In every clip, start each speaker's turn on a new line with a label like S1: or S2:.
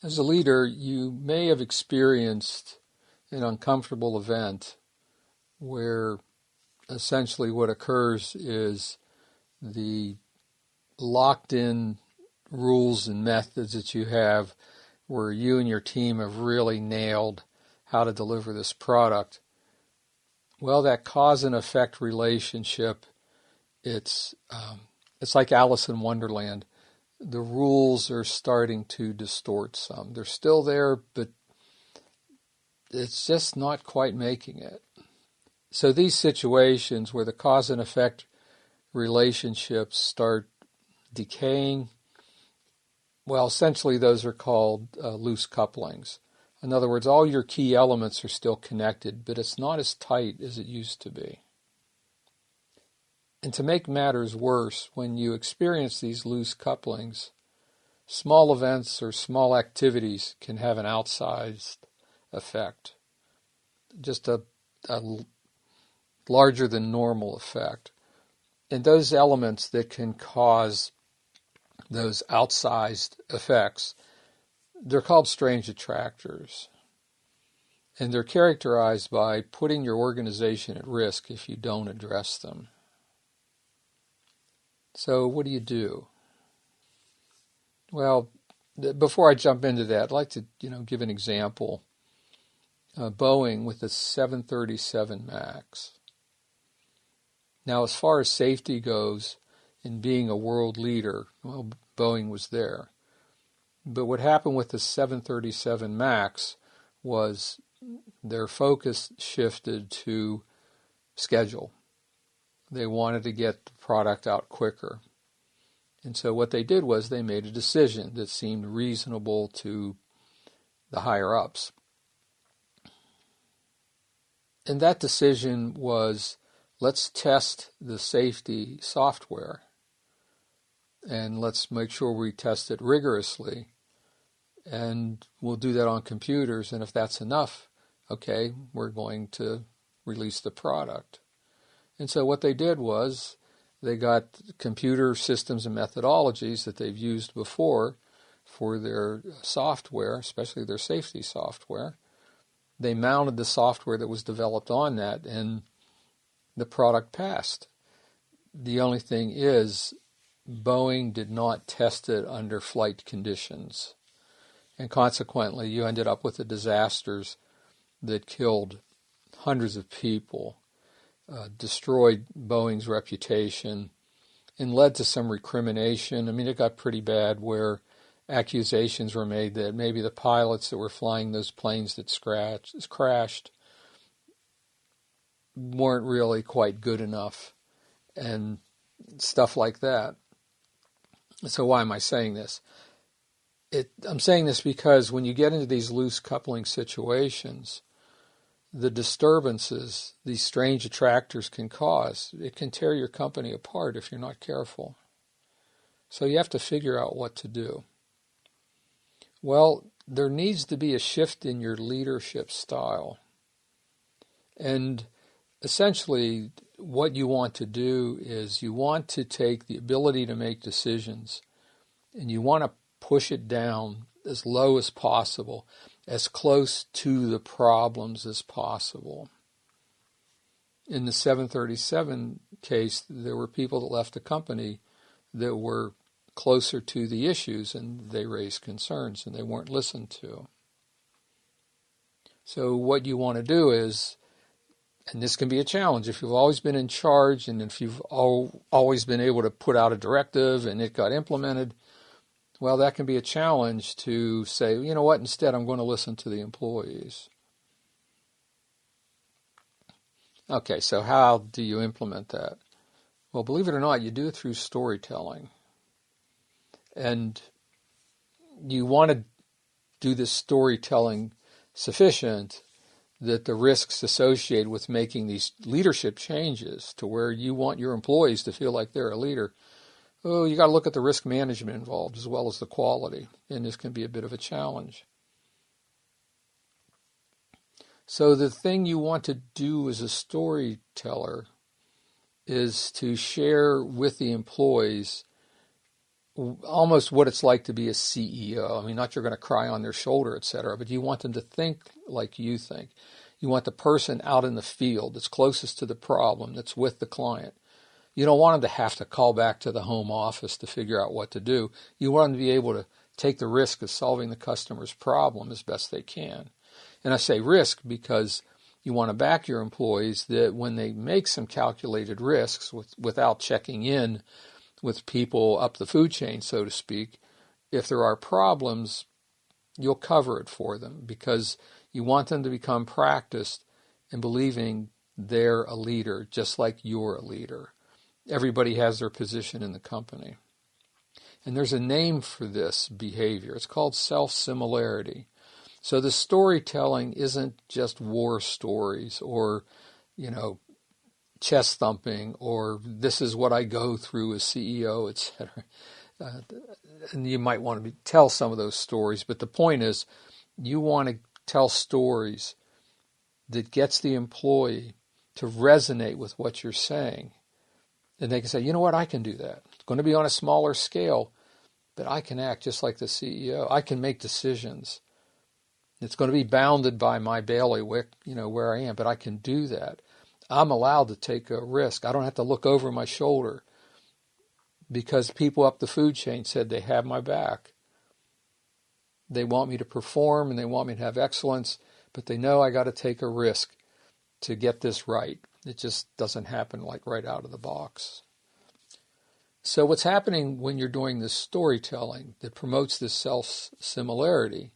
S1: As a leader, you may have experienced an uncomfortable event where essentially what occurs is the locked-in rules and methods that you have where you and your team have really nailed how to deliver this product. Well, that cause and effect relationship, it's like Alice in Wonderland. The rules are starting to distort some. They're still there, but it's just not quite making it. So these situations where the cause and effect relationships start decaying, well, essentially those are called loose couplings. In other words, all your key elements are still connected, but it's not as tight as it used to be. And to make matters worse, when you experience these loose couplings, small events or small activities can have an outsized effect, just a larger than normal effect. And those elements that can cause those outsized effects, they're called strange attractors. And they're characterized by putting your organization at risk if you don't address them. So what do? Well, before I jump into that, I'd like to give an example. Boeing with the 737 MAX. Now, as far as safety goes, in being a world leader, well, Boeing was there. But what happened with the 737 MAX was their focus shifted to schedule. They wanted to get the product out quicker. And so what they did was they made a decision that seemed reasonable to the higher-ups. And that decision was, let's test the safety software. And let's make sure we test it rigorously. And we'll do that on computers. And if that's enough, okay, we're going to release the product. And so what they did was they got computer systems and methodologies that they've used before for their software, especially their safety software. They mounted the software that was developed on that, and the product passed. The only thing is, Boeing did not test it under flight conditions. And consequently, you ended up with the disasters that killed hundreds of people, destroyed Boeing's reputation, and led to some recrimination. I mean, it got pretty bad where accusations were made that maybe the pilots that were flying those planes that crashed weren't really quite good enough and stuff like that. So why am I saying this? I'm saying this because when you get into these loose coupling situations, the disturbances these strange attractors can cause, it can tear your company apart if you're not careful. So you have to figure out what to do. Well, there needs to be a shift in your leadership style. And essentially, what you want to do is you want to take the ability to make decisions and you want to push it down as low as possible, as close to the problems as possible. In the 737 case, there were people that left the company that were closer to the issues and they raised concerns and they weren't listened to. So what you want to do is, and this can be a challenge, if you've always been in charge and if you've always been able to put out a directive and it got implemented, well, that can be a challenge to say, you know what, instead I'm going to listen to the employees. Okay, so how do you implement that? Well, believe it or not, you do it through storytelling. And you want to do this storytelling sufficient that the risks associated with making these leadership changes to where you want your employees to feel like they're a leader, you got to look at the risk management involved as well as the quality, and this can be a bit of a challenge. So the thing you want to do as a storyteller is to share with the employees almost what it's like to be a CEO. I mean, not you're going to cry on their shoulder, et cetera, but you want them to think like you think. You want the person out in the field that's closest to the problem, that's with the client. You don't want them to have to call back to the home office to figure out what to do. You want them to be able to take the risk of solving the customer's problem as best they can. And I say risk because you want to back your employees that when they make some calculated risks without checking in with people up the food chain, so to speak, if there are problems, you'll cover it for them because you want them to become practiced in believing they're a leader, just like you're a leader. Everybody has their position in the company. And there's a name for this behavior. It's called self-similarity. So the storytelling isn't just war stories or, chest thumping or this is what I go through as CEO, etc. And you might want to tell some of those stories, but the point is you want to tell stories that gets the employee to resonate with what you're saying. And they can say, you know what, I can do that. It's going to be on a smaller scale, but I can act just like the CEO. I can make decisions. It's going to be bounded by my bailiwick, where I am, but I can do that. I'm allowed to take a risk. I don't have to look over my shoulder because people up the food chain said they have my back. They want me to perform and they want me to have excellence, but they know I got to take a risk to get this right. It just doesn't happen like right out of the box. So what's happening when you're doing this storytelling that promotes this self-similarity,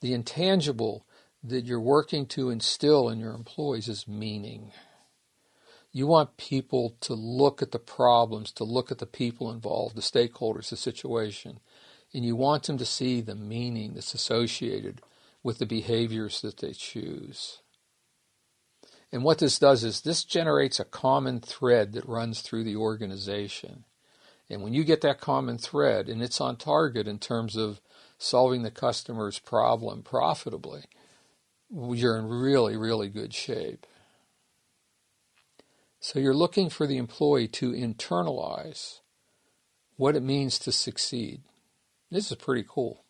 S1: the intangible that you're working to instill in your employees is meaning. You want people to look at the problems, to look at the people involved, the stakeholders, the situation, and you want them to see the meaning that's associated with the behaviors that they choose. And what this does is this generates a common thread that runs through the organization. And when you get that common thread, and it's on target in terms of solving the customer's problem profitably, you're in really, really good shape. So you're looking for the employee to internalize what it means to succeed. This is pretty cool.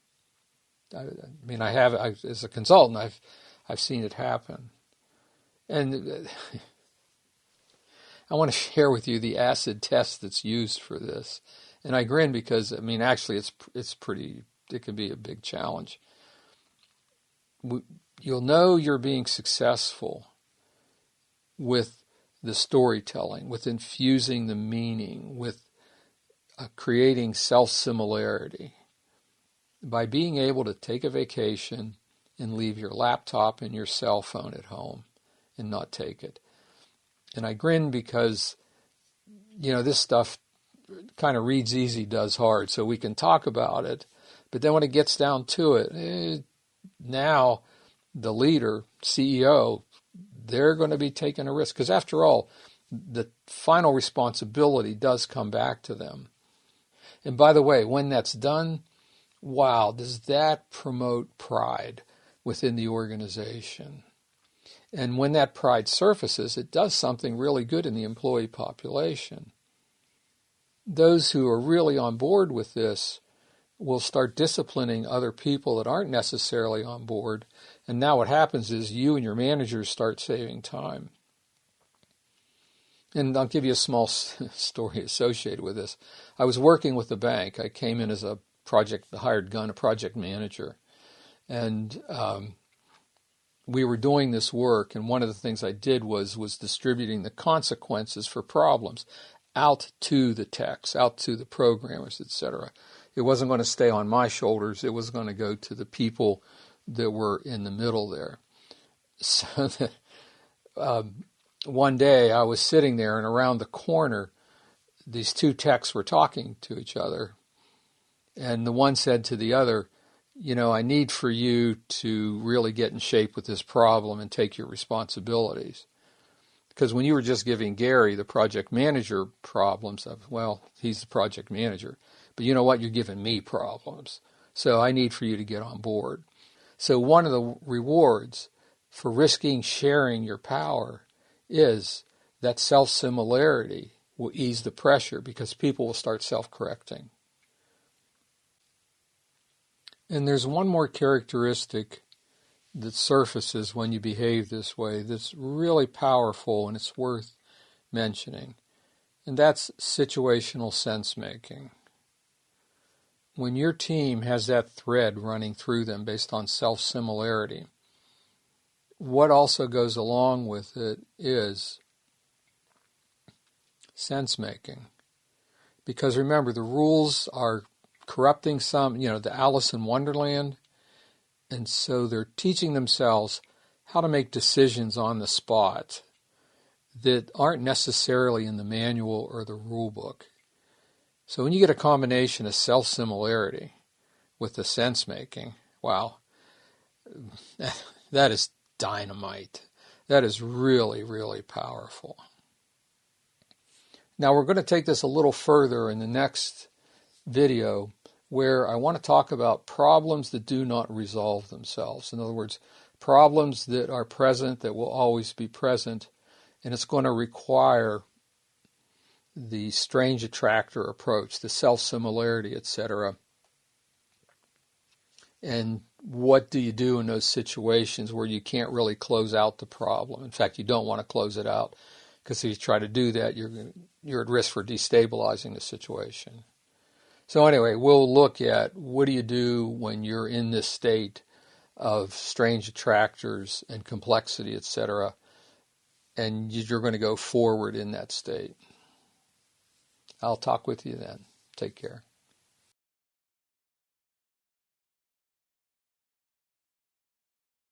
S1: As a consultant, I've seen it happen. And I want to share with you the acid test that's used for this. And I grin because, actually it's pretty, it can be a big challenge. You'll know you're being successful with the storytelling, with infusing the meaning, with creating self-similarity by being able to take a vacation and leave your laptop and your cell phone at home and not take it. And I grin because, this stuff kind of reads easy, does hard, so we can talk about it. But then when it gets down to it, now the leader, CEO, they're going to be taking a risk. Because after all, the final responsibility does come back to them. And by the way, when that's done, wow, does that promote pride within the organization? And when that pride surfaces, it does something really good in the employee population. Those who are really on board with this will start disciplining other people that aren't necessarily on board. And now what happens is you and your managers start saving time. And I'll give you a small story associated with this. I was working with the bank. I came in as a hired project manager. And we were doing this work, and one of the things I did was distributing the consequences for problems out to the techs, out to the programmers, etc. It wasn't going to stay on my shoulders. It was going to go to the people that were in the middle there. So one day I was sitting there, and around the corner, these two techs were talking to each other. And the one said to the other, I need for you to really get in shape with this problem and take your responsibilities. Because when you were just giving Gary, the project manager, problems, he's the project manager. But you know what? You're giving me problems. So I need for you to get on board. So one of the rewards for risking sharing your power is that self-similarity will ease the pressure because people will start self-correcting. And there's one more characteristic that surfaces when you behave this way that's really powerful and it's worth mentioning. And that's situational sense making. When your team has that thread running through them based on self-similarity, what also goes along with it is sense making. Because remember, the rules are corrupting some, the Alice in Wonderland. And so they're teaching themselves how to make decisions on the spot that aren't necessarily in the manual or the rule book. So when you get a combination of self-similarity with the sense-making, wow, that is dynamite. That is really, really powerful. Now we're going to take this a little further in the next video, where I want to talk about problems that do not resolve themselves. In other words, problems that are present, that will always be present, and it's going to require the strange attractor approach, the self-similarity, etc. And what do you do in those situations where you can't really close out the problem? In fact, you don't want to close it out, because if you try to do that, you're at risk for destabilizing the situation. So anyway, we'll look at what do you do when you're in this state of strange attractors and complexity, etc., and you're going to go forward in that state. I'll talk with you then. Take care.